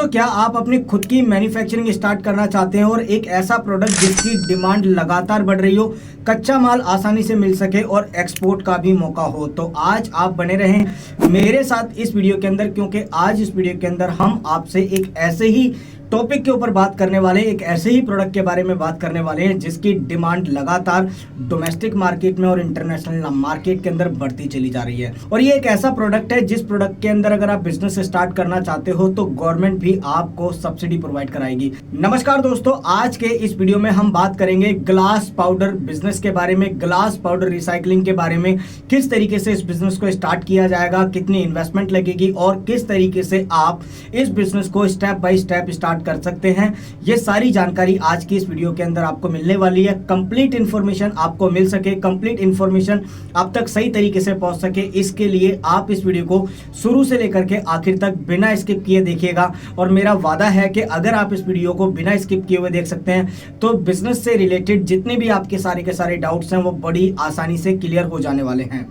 दोस्तों, क्या आप अपनी खुद की मैन्युफैक्चरिंग स्टार्ट करना चाहते हैं और एक ऐसा प्रोडक्ट जिसकी डिमांड लगातार बढ़ रही हो, कच्चा माल आसानी से मिल सके और एक्सपोर्ट का भी मौका हो, तो आज आप बने रहें मेरे साथ इस वीडियो के अंदर, क्योंकि आज इस वीडियो के अंदर हम आपसे एक ऐसे ही टॉपिक के ऊपर बात करने वाले हैं, एक ऐसे ही प्रोडक्ट के बारे में बात करने वाले हैं जिसकी डिमांड लगातार डोमेस्टिक मार्केट में और इंटरनेशनल मार्केट के अंदर बढ़ती चली जा रही है। और ये एक ऐसा प्रोडक्ट है जिस प्रोडक्ट के अंदर अगर आप बिजनेस स्टार्ट करना चाहते हो तो गवर्नमेंट भी आपको सब्सिडी प्रोवाइड कराएगी। नमस्कार दोस्तों, आज के इस वीडियो में हम बात करेंगे ग्लास पाउडर बिजनेस के बारे में, ग्लास पाउडर रिसाइकलिंग के बारे में, किस तरीके से इस बिजनेस को स्टार्ट किया जाएगा, कितनी इन्वेस्टमेंट लगेगी और किस तरीके से आप इस बिजनेस को स्टेप बाय स्टेप स्टार्ट कर सकते हैं। ये सारी जानकारी आज की इस वीडियो के अंदर आपको मिलने वाली है। कंप्लीट इंफॉर्मेशन आपको मिल सके, कंप्लीट इंफॉर्मेशन आप तक सही तरीके से पहुंच सके, इसके लिए आप इस वीडियो को शुरू से लेकर के आखिर तक बिना स्किप किए देखिएगा। और मेरा वादा है कि अगर आप इस वीडियो को बिना स्किप किए हुए देख सकते हैं तो बिजनेस से रिलेटेड जितने भी आपके सारे के सारे डाउट्स हैं वो बड़ी आसानी से क्लियर हो जाने वाले हैं।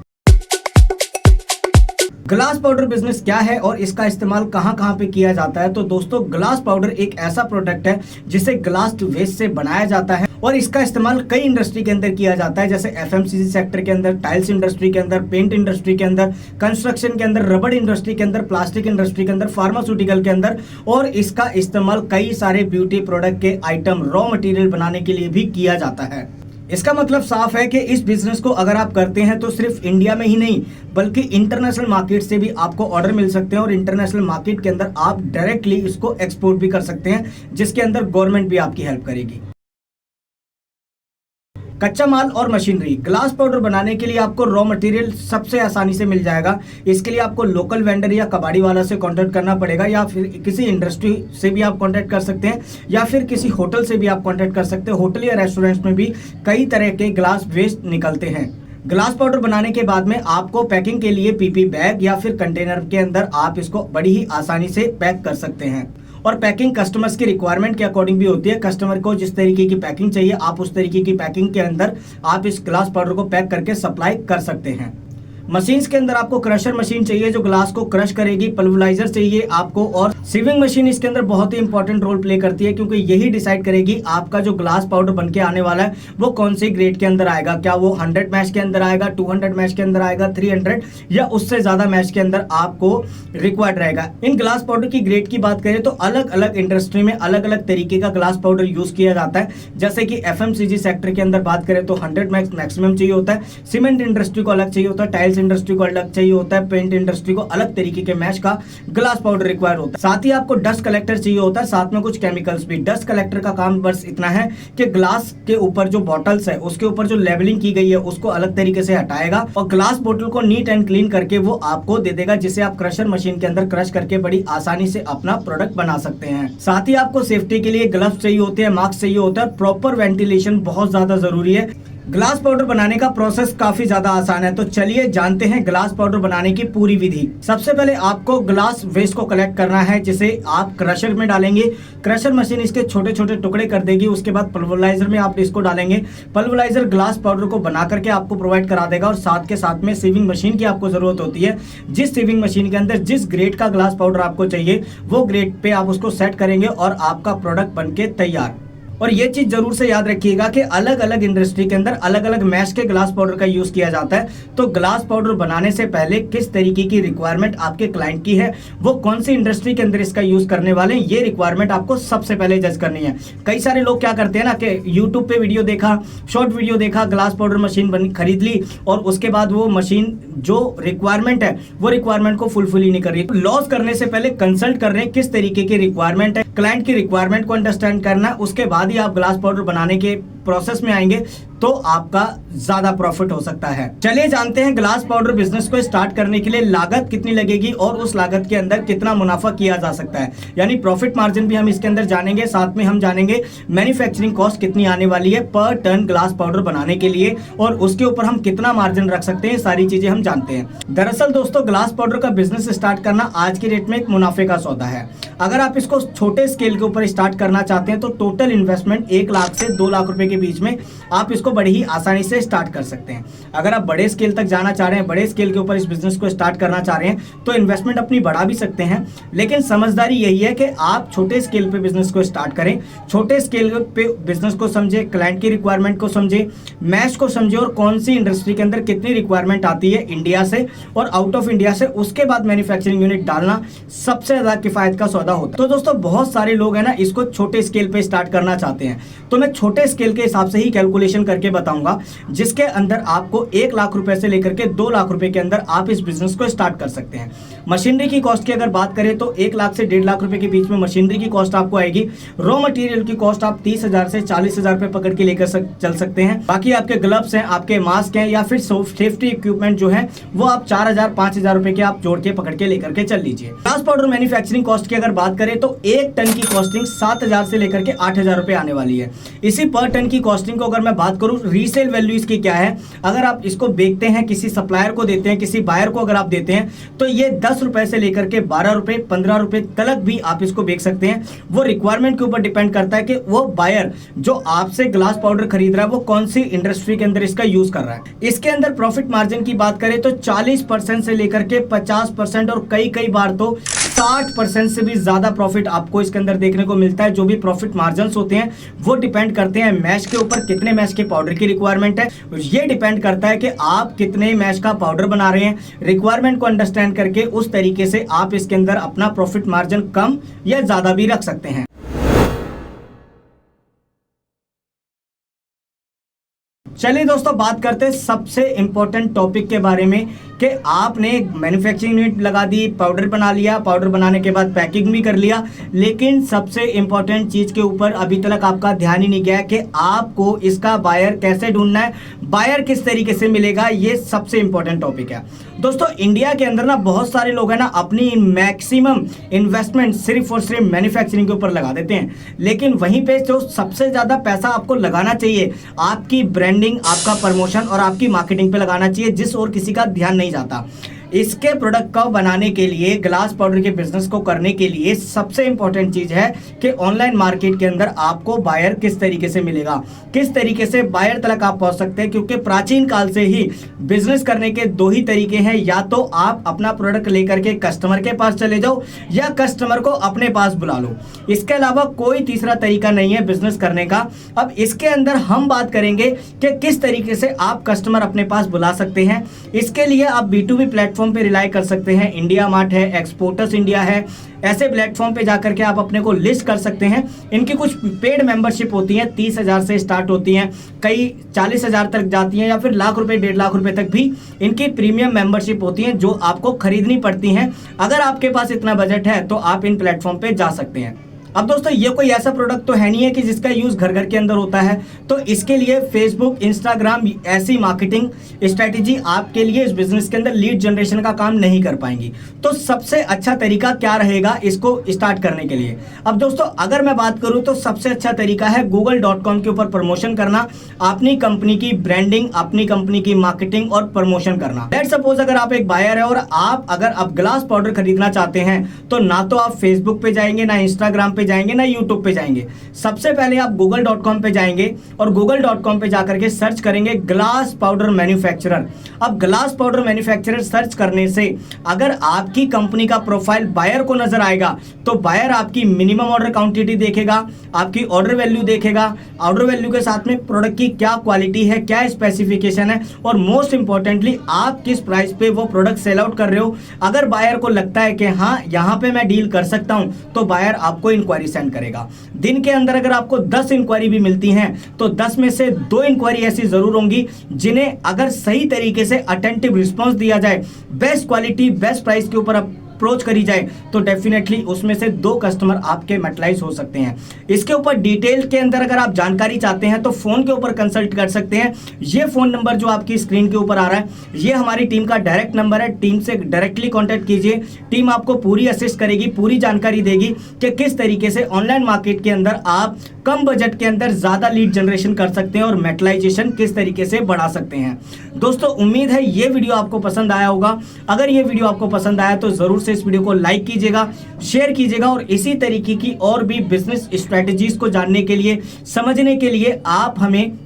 ग्लास पाउडर बिजनेस क्या है और इसका इस्तेमाल कहां कहां पे किया जाता है। तो दोस्तों, ग्लास पाउडर एक ऐसा प्रोडक्ट है जिसे ग्लास वेस्ट से बनाया जाता है और इसका इस्तेमाल कई इंडस्ट्री के अंदर किया जाता है, जैसे एफएमसीजी सेक्टर के अंदर, टाइल्स इंडस्ट्री के अंदर, पेंट इंडस्ट्री के अंदर, कंस्ट्रक्शन के अंदर, रबड़ इंडस्ट्री के अंदर, प्लास्टिक इंडस्ट्री के अंदर, फार्मास्यूटिकल के अंदर, और इसका इस्तेमाल कई सारे ब्यूटी प्रोडक्ट के आइटम रॉ मटेरियल बनाने के लिए भी किया जाता है। इसका मतलब साफ है कि इस बिजनेस को अगर आप करते हैं तो सिर्फ इंडिया में ही नहीं बल्कि इंटरनेशनल मार्केट से भी आपको ऑर्डर मिल सकते हैं और इंटरनेशनल मार्केट के अंदर आप डायरेक्टली इसको एक्सपोर्ट भी कर सकते हैं, जिसके अंदर गवर्नमेंट भी आपकी हेल्प करेगी। कच्चा माल और मशीनरी, ग्लास पाउडर बनाने के लिए आपको रॉ मटेरियल सबसे आसानी से मिल जाएगा। इसके लिए आपको लोकल वेंडर या कबाड़ी वाला से कांटेक्ट करना पड़ेगा, या फिर किसी इंडस्ट्री से भी आप कांटेक्ट कर सकते हैं, या फिर किसी होटल से भी आप कांटेक्ट कर सकते हैं। होटल या रेस्टोरेंट्स में भी कई तरह के ग्लास वेस्ट निकलते हैं। ग्लास पाउडर बनाने के बाद में आपको पैकिंग के लिए पीपी बैग या फिर कंटेनर के अंदर आप इसको बड़ी ही आसानी से पैक कर सकते हैं। और पैकिंग कस्टमर्स की रिक्वायरमेंट के अकॉर्डिंग भी होती है। कस्टमर को जिस तरीके की पैकिंग चाहिए आप उस तरीके की पैकिंग के अंदर आप इस ग्लास पाउडर को पैक करके सप्लाई कर सकते हैं। मशीन्स के अंदर आपको क्रशर मशीन चाहिए जो ग्लास को क्रश करेगी, पल्वराइजर चाहिए आपको, और सीविंग मशीन इसके अंदर बहुत ही इंपॉर्टेंट रोल प्ले करती है, क्योंकि यही डिसाइड करेगी आपका जो ग्लास पाउडर बन के आने वाला है वो कौन से ग्रेड के अंदर आएगा। क्या वो 100 मैश के अंदर आएगा, 200 मैश के अंदर आएगा, 300 या उससे ज्यादा मैश के अंदर आपको रिक्वायर्ड रहेगा। इन ग्लास पाउडर की ग्रेड की बात करें तो अलग अलग इंडस्ट्री में अलग अलग तरीके का ग्लास पाउडर यूज किया जाता है। जैसे कि एफएमसीजी सेक्टर के अंदर बात करें तो 100 मैक्स मैक्सिमम चाहिए होता है, सीमेंट इंडस्ट्री को अलग चाहिए होता है, टाइल्स इंडस्ट्री को अलग चाहिए होता है, पेंट इंडस्ट्री को अलग तरीके के मैश का ग्लास पाउडर रिक्वायर होता है। साथ ही आपको डस्ट कलेक्टर चाहिए होता है, साथ में कुछ केमिकल्स भी। डस्ट कलेक्टर का काम बस इतना है कि ग्लास के ऊपर जो बॉटल्स है उसके ऊपर जो लेबलिंग की गई है उसको अलग तरीके से हटाएगा और ग्लास बोतल को नीट एंड क्लीन करके वो आपको दे देगा, जिसे आप क्रशर मशीन के अंदर क्रश करके बड़ी आसानी से अपना प्रोडक्ट बना सकते हैं। साथ ही आपको सेफ्टी के लिए ग्लव्स चाहिए होते हैं, मास्क चाहिए होता है, प्रॉपर वेंटिलेशन बहुत ज्यादा जरूरी है। ग्लास पाउडर बनाने का प्रोसेस काफी ज्यादा आसान है, तो चलिए जानते हैं ग्लास पाउडर बनाने की पूरी विधि। सबसे पहले आपको ग्लास वेस्ट को कलेक्ट करना है, जिसे आप क्रशर में डालेंगे। क्रशर मशीन इसके छोटे छोटे टुकड़े कर देगी। उसके बाद पल्वराइजर में आप इसको डालेंगे। पल्वराइजर ग्लास पाउडर को बना करके आपको प्रोवाइड करा देगा और साथ के साथ में सीविंग मशीन की आपको जरूरत होती है। जिस सीविंग मशीन के अंदर जिस ग्रेड का ग्लास पाउडर आपको चाहिए वो ग्रेड पे आप उसको सेट करेंगे और आपका प्रोडक्ट बनके तैयार। और ये चीज जरूर से याद रखिएगा कि अलग अलग इंडस्ट्री के अंदर अलग अलग मैश के ग्लास पाउडर का यूज किया जाता है। तो ग्लास पाउडर बनाने से पहले किस तरीके की रिक्वायरमेंट आपके क्लाइंट की है, वो कौन सी इंडस्ट्री के अंदर इसका यूज करने वाले हैं, ये रिक्वायरमेंट आपको सबसे पहले जज करनी है। कई सारे लोग क्या करते हैं ना कि यूट्यूब पे वीडियो देखा, शॉर्ट वीडियो देखा, ग्लास पाउडर मशीन खरीद ली और उसके बाद वो मशीन जो रिक्वायरमेंट है वो रिक्वायरमेंट को फुलफिल ही नहीं कर रही। तो लॉस करने से पहले कंसल्ट कर रहे हैं किस तरीके की रिक्वायरमेंट है, क्लाइंट की रिक्वायरमेंट को अंडरस्टैंड करना, उसके बाद ही आप ग्लास पाउडर बनाने के प्रोसेस में आएंगे तो आपका ज्यादा प्रॉफिट हो सकता है। चलिए जानते हैं ग्लास पाउडर बिजनेस को स्टार्ट करने के लिए लागत कितनी लगेगी और उस लागत के अंदर कितना मुनाफा किया जा सकता है, यानी प्रॉफिट मार्जिन भी हम इसके अंदर जानेंगे। साथ में हम जानेंगे मैन्युफैक्चरिंग कॉस्ट कितनी आने वाली है पर टन ग्लास पाउडर बनाने के लिए और उसके ऊपर हम कितना मार्जिन रख सकते हैं, सारी चीजें हम जानते हैं। दरअसल दोस्तों, ग्लास पाउडर का बिजनेस स्टार्ट करना आज के डेट में एक मुनाफे का सौदा है। अगर आप इसको छोटे स्केल के ऊपर स्टार्ट करना चाहते हैं तो टोटल इन्वेस्टमेंट 1 लाख से 2 लाख रुपए के बीच में आप इसको बड़ी ही आसानी से स्टार्ट कर सकते हैं। अगर आप बड़े स्केल तक जाना चाह रहे हैं, बड़े स्केल के ऊपर इस बिजनेस को स्टार्ट करना चाह रहे हैं, तो इन्वेस्टमेंट अपनी बढ़ा भी सकते हैं, लेकिन समझदारी यही है कि आप छोटे स्केल पे बिजनेस को स्टार्ट करें, छोटे स्केल पे बिजनेस को समझे, क्लाइंट की रिक्वायरमेंट को समझे, मैच को समझे और कौन सी इंडस्ट्री के अंदर कितनी रिक्वायरमेंट आती है इंडिया से और आउट ऑफ इंडिया से, उसके बाद मैन्युफैक्चरिंग यूनिट डालना सबसे ज्यादा किफायत का सौदा होता है। तो दोस्तों बहुत सारे लोग हैं ना इसको छोटे स्केल पे स्टार्ट करना चाहते हैं, तो मैं छोटे स्केल के हिसाब से ही कैलकुलेशन करके बताऊंगा, जिसके अंदर आपको 1 लाख रुपए से लेकर के 2 लाख रुपए के अंदर आप इस बिजनेस को स्टार्ट कर सकते हैं। मशीनरी की कॉस्ट की अगर बात करें तो 1 लाख से 1.5 लाख रुपए के बीच में मशीनरी की कॉस्ट आपको आएगी। रॉ मटेरियल की कॉस्ट आप 30,000 से 40,000 रुपए पकड़ के लेकर चल सकते हैं। बाकी आपके ग्लव्स हैं, आपके मास्क हैं या फिर सेफ्टी इक्विपमेंट जो है वो आप 4,000-5,000 रुपए के आप जोड़ के पकड़ के लेकर के चल लीजिए। ग्लास पाउडर मैन्युफैक्चरिंग कॉस्ट की अगर बात करें तो 1 टन की कॉस्टिंग 7,000 से लेकर के 8,000 रुपए आने वाली है। इसी पर टन की कॉस्टिंग को अगर मैं बात करूं, रीसेल वैल्यू इसकी क्या है, अगर आप इसको बेचते हैं, किसी सप्लायर को देते हैं, किसी बायर को अगर आप देते हैं, तो ये 10 रुपए से लेकर के 12 रुपए 15 रुपए तक भी आप इसको बेच सकते हैं। वो रिक्वायरमेंट के ऊपर डिपेंड करता है कि वो बायर जो आपसे ग्लास पाउडर खरीद रहा है वो कौन सी इंडस्ट्री के अंदर इसका यूज कर रहा है। इसके अंदर प्रॉफिट मार्जिन की बात करें तो 40% से लेकर के 50% और कई बार तो 60% से भी ज्यादा प्रॉफिट आपको इसके अंदर देखने को मिलता है। जो भी प्रॉफिट मार्जिन होते हैं वो डिपेंड करते हैं मैश के ऊपर, कितने मैश के पाउडर की रिक्वायरमेंट है, ये डिपेंड करता है कि आप कितने मैश का पाउडर बना रहे हैं। रिक्वायरमेंट को अंडरस्टैंड करके उस तरीके से आप इसके अंदर अपना प्रॉफिट मार्जिन कम या ज्यादा भी रख सकते हैं। चलिए दोस्तों बात करते हैं सबसे इंपॉर्टेंट टॉपिक के बारे में कि आपने मैन्युफैक्चरिंग यूनिट लगा दी, पाउडर बना लिया, पाउडर बनाने के बाद पैकिंग भी कर लिया, लेकिन सबसे इंपॉर्टेंट चीज के ऊपर अभी तक आपका ध्यान ही नहीं गया कि आपको इसका बायर कैसे ढूंढना है, बायर किस तरीके से मिलेगा। ये सबसे इंपॉर्टेंट टॉपिक है दोस्तों। इंडिया के अंदर ना बहुत सारे लोग हैं ना अपनी मैक्सिमम इन्वेस्टमेंट सिर्फ और सिर्फ मैन्युफैक्चरिंग के ऊपर लगा देते हैं, लेकिन वहीं पे जो सबसे ज्यादा पैसा आपको लगाना चाहिए आपकी ब्रांडिंग, आपका प्रमोशन और आपकी मार्केटिंग पे लगाना चाहिए, जिस और किसी का ध्यान नहीं जाता। इसके प्रोडक्ट को बनाने के लिए, ग्लास पाउडर के बिजनेस को करने के लिए सबसे इंपॉर्टेंट चीज है कि ऑनलाइन मार्केट के अंदर आपको बायर किस तरीके से मिलेगा, किस तरीके से बायर तक आप पहुंच सकते हैं। क्योंकि प्राचीन काल से ही बिजनेस करने के 2 ही तरीके हैं, या तो आप अपना प्रोडक्ट लेकर के कस्टमर के पास चले जाओ या कस्टमर को अपने पास बुला लो। इसके अलावा कोई तीसरा तरीका नहीं है बिजनेस करने का। अब इसके अंदर हम बात करेंगे कि किस तरीके से आप कस्टमर अपने पास बुला सकते हैं। इसके लिए आप B2B प्लेटफॉर्म पे रिलाई कर सकते हैं। इंडिया मार्ट है, एक्सपोर्टर्स इंडिया है, ऐसे प्लेटफॉर्म पे जाकर के आप अपने को लिस्ट कर सकते हैं। इनकी कुछ पेड मेंबरशिप होती है, 30,000 से स्टार्ट होती हैं, कई 40,000 तक जाती हैं, या फिर लाख रुपए 1.5 लाख रुपए तक भी इनकी प्रीमियम मेंबरशिप होती हैं, जो आपको खरीदनी पड़ती हैं। अगर आपके पास इतना बजट है तो आप इन प्लेटफॉर्म पे जा सकते हैं। अब दोस्तों ये कोई ऐसा प्रोडक्ट तो है नहीं है कि जिसका यूज घर घर के अंदर होता है, तो इसके लिए फेसबुक, इंस्टाग्राम ऐसी मार्केटिंग स्ट्रेटेजी आपके लिए इस बिजनेस के अंदर लीड जनरेशन का काम नहीं कर पाएंगी। तो सबसे अच्छा तरीका क्या रहेगा इसको स्टार्ट करने के लिए? अब दोस्तों अगर मैं बात करूं तो सबसे अच्छा तरीका है google.com के ऊपर प्रमोशन करना, अपनी कंपनी की ब्रांडिंग, अपनी कंपनी की मार्केटिंग और प्रमोशन करना। लेट्स सपोज अगर आप एक बायर है और आप ग्लास पाउडर खरीदना चाहते हैं, तो ना तो आप फेसबुक पे जाएंगे, ना इंस्टाग्राम पे जाएंगे, ना यूट्यूब पे जाएंगे। सबसे पहले आप google.com पे जाएंगे और google.com पे जाकर के सर्च करेंगे ग्लास पाउडर मैन्युफैक्चरर। अब ग्लास पाउडर मैन्युफैक्चरर सर्च करने से अगर आपकी कंपनी का प्रोफाइल बायर को नजर आएगा, तो बायर आपकी मिनिमम ऑर्डर क्वांटिटी देखेगा, आपकी ऑर्डर वैल्यू देखेगा, ऑर्डर वैल्यू के साथ में प्रोडक्ट की क्या क्वालिटी है, क्या स्पेसिफिकेशन है, और मोस्ट इंपॉर्टेंटली आप किस प्राइस पे वो प्रोडक्ट सेल आउट कर रहे हो। अगर बायर को लगता है कि हाँ यहाँ पे मैं डील कर सकता हूं, तो बायर आपको इंक्वायरी सेंड करेगा। दिन के अंदर अगर आपको 10 इंक्वायरी भी मिलती हैं, तो 10 में से 2 इंक्वायरी ऐसी जरूर होंगी जिन्हें अगर सही तरीके से अटेंटिव रिस्पॉन्स दिया जाए, बेस्ट क्वालिटी बेस्ट प्राइस के ऊपर अप्रोच करी जाए, तो डेफिनेटली उसमें से 2 कस्टमर आपके मेटलाइज हो सकते हैं। इसके ऊपर डिटेल के अंदर अगर आप जानकारी चाहते हैं तो फोन के ऊपर कंसल्ट कर सकते हैं। ये फोन नंबर जो आपकी स्क्रीन के ऊपर आ रहा है, ये हमारी टीम का डायरेक्ट नंबर है। टीम से डायरेक्टली कांटेक्ट कीजिए, टीम आपको पूरी असिस्ट करेगी, पूरी जानकारी देगी कि किस तरीके से ऑनलाइन मार्केट के अंदर आप कम बजट के अंदर ज्यादा लीड जनरेशन कर सकते हैं और मेटलाइजेशन किस तरीके से बढ़ा सकते हैं। दोस्तों उम्मीद है ये वीडियो आपको पसंद आया होगा। अगर ये वीडियो आपको पसंद आया तो जरूर से से इस वीडियो को लाइक कीजिएगा, शेयर कीजिएगा और इसी तरीके की और भी बिजनेस स्ट्रेटेजीज को जानने के लिए, समझने के लिए आप हमें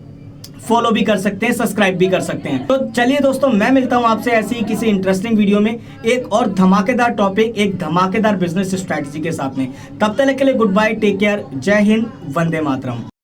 फॉलो भी कर सकते हैं, सब्सक्राइब भी कर सकते हैं। तो चलिए दोस्तों, मैं मिलता हूं आपसे ऐसी ही किसी इंटरेस्टिंग वीडियो में एक और धमाकेदार टॉपिक, एक धमाकेदार बिजनेस स्ट्रेटजी के साथ में। तब तक के लिए गुड बाय, टेक केयर, जय हिंद, वंदे मातरम।